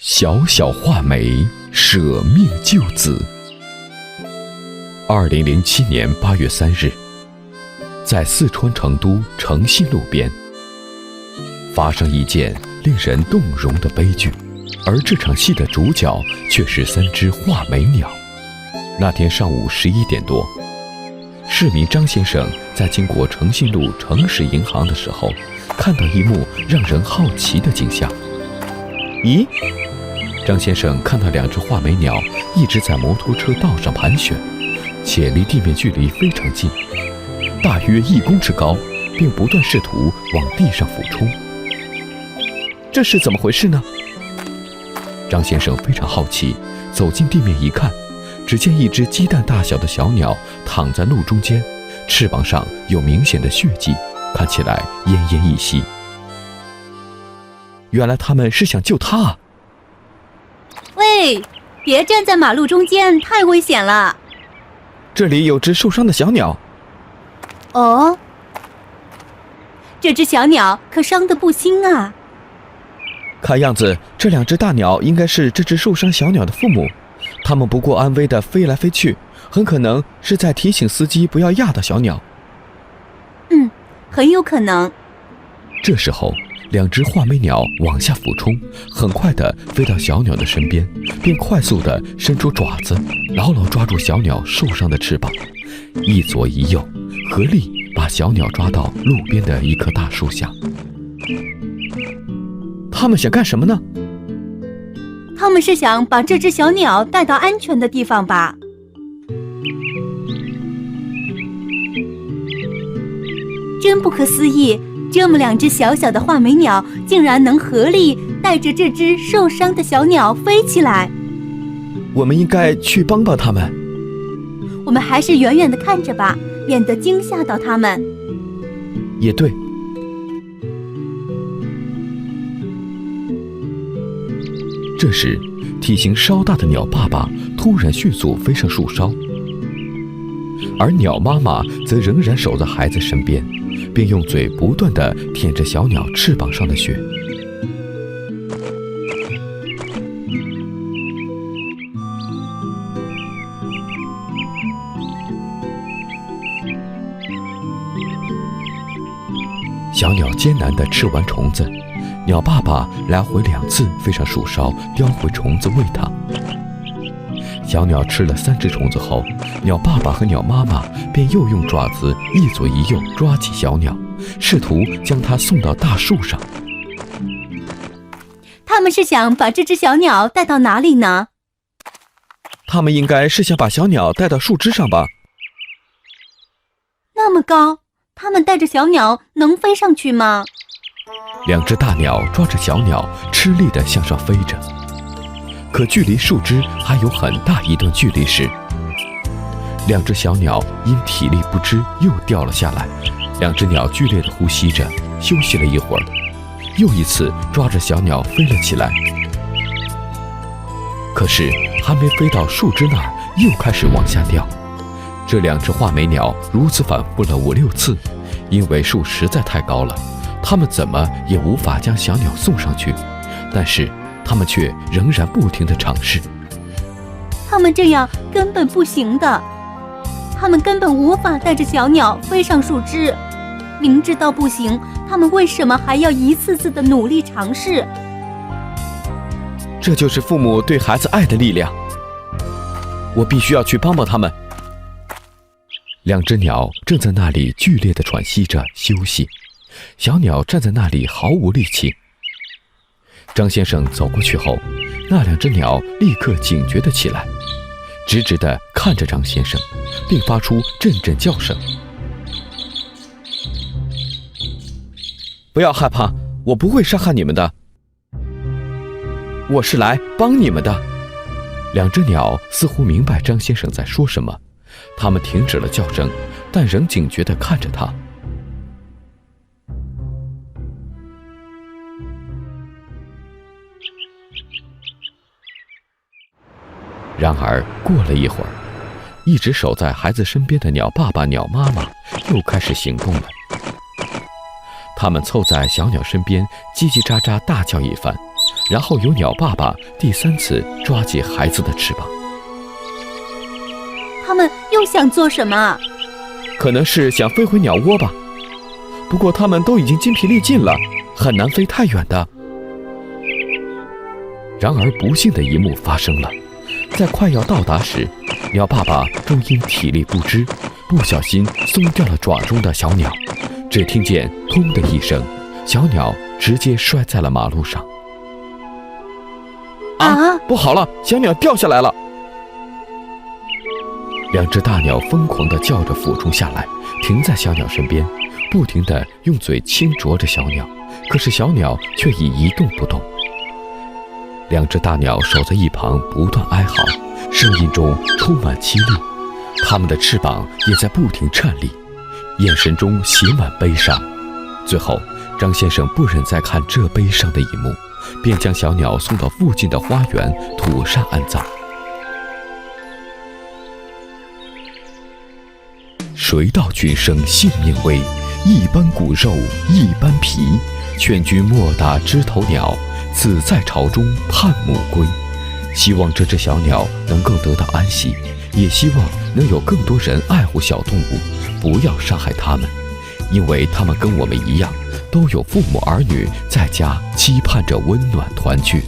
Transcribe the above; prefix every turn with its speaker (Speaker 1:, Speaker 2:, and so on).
Speaker 1: 小小画眉舍命救子。2007年8月3日，在四川成都诚信路边，发生一件令人动容的悲剧，而这场戏的主角却是3只画眉鸟。那天上午11点多，市民张先生在经过诚信路城市银行的时候，看到一幕让人好奇的景象。咦，张先生看到2只画眉鸟一直在摩托车道上盘旋，且离地面距离非常近，大约1公尺高，并不断试图往地上俯冲。这是怎么回事呢？张先生非常好奇，走进地面一看，只见一只鸡蛋大小的小鸟躺在路中间，翅膀上有明显的血迹，看起来奄奄一息。原来他们是想救它啊！
Speaker 2: 喂，别站在马路中间，太危险了。
Speaker 1: 这里有只受伤的小鸟。
Speaker 2: 哦，这只小鸟可伤得不轻啊。
Speaker 1: 看样子，这2只大鸟应该是这只受伤小鸟的父母，它们不过安危地飞来飞去，很可能是在提醒司机不要压到小鸟。
Speaker 2: 很有可能。
Speaker 1: 这时候，2只画眉鸟往下俯冲，很快地飞到小鸟的身边，并快速地伸出爪子，牢牢抓住小鸟受伤的翅膀，一左一右，合力把小鸟抓到路边的一棵大树下。他们想干什么呢？
Speaker 2: 他们是想把这只小鸟带到安全的地方吧。真不可思议，这么2只小小的画眉鸟竟然能合力带着这只受伤的小鸟飞起来。
Speaker 1: 我们应该去帮帮他们。
Speaker 2: 我们还是远远地看着吧，免得惊吓到他们。
Speaker 1: 也对。这时，体型稍大的鸟爸爸突然迅速飞上树梢，而鸟妈妈则仍然守在孩子身边，并用嘴不断地舔着小鸟翅膀上的血。小鸟艰难地吃完虫子，鸟爸爸来回2次飞上树梢，叼回虫子喂它。小鸟吃了3只虫子后，鸟爸爸和鸟妈妈便又用爪子一左一右抓起小鸟，试图将它送到大树上。
Speaker 2: 他们是想把这只小鸟带到哪里呢？
Speaker 1: 他们应该是想把小鸟带到树枝上吧。
Speaker 2: 那么高，他们带着小鸟能飞上去吗
Speaker 1: ？2只大鸟抓着小鸟，吃力地向上飞着。可距离树枝还有很大一段距离时，2只小鸟因体力不支又掉了下来。2只鸟剧烈地呼吸着，休息了一会儿，又一次抓着小鸟飞了起来。可是还没飞到树枝那儿，又开始往下掉。这2只画眉鸟如此反复了5、6次，因为树实在太高了，它们怎么也无法将小鸟送上去，但是它们却仍然不停地尝试。
Speaker 2: 他们这样根本不行的，他们根本无法带着小鸟飞上树枝。明知道不行，他们为什么还要一次次的努力尝试？
Speaker 1: 这就是父母对孩子爱的力量。我必须要去帮帮他们。2只鸟正在那里剧烈地喘息着休息，小鸟站在那里毫无力气。张先生走过去后，那2只鸟立刻警觉地起来，直直地看着张先生，并发出阵阵叫声。不要害怕，我不会伤害你们的，我是来帮你们的。2只鸟似乎明白张先生在说什么，它们停止了叫声，但仍警觉地看着他。然而过了一会儿，一直守在孩子身边的鸟爸爸、鸟妈妈又开始行动了。他们凑在小鸟身边叽叽喳喳大叫一番，然后由鸟爸爸第3次抓起孩子的翅膀。
Speaker 2: 他们又想做什么？
Speaker 1: 可能是想飞回鸟窝吧，不过他们都已经筋疲力尽了，很难飞太远的。然而不幸的一幕发生了，在快要到达时，鸟爸爸正因体力不支，不小心松掉了爪中的小鸟，只听见“砰”的一声，小鸟直接摔在了马路上。不好了，小鸟掉下来了！2只大鸟疯狂地叫着俯冲下来，停在小鸟身边，不停地用嘴轻啄着小鸟，可是小鸟却已一动不动。2只大鸟守在一旁不断哀嚎，声音中充满凄厉，它们的翅膀也在不停颤栗，眼神中写满悲伤。最后，张先生不忍再看这悲伤的一幕，便将小鸟送到附近的花园妥善安葬。谁道君生性命微，一般骨肉一般皮，劝君莫打枝头鸟，子在巢中盼母归。希望这只小鸟能够得到安息，也希望能有更多人爱护小动物，不要伤害它们，因为它们跟我们一样，都有父母儿女在家期盼着温暖团聚。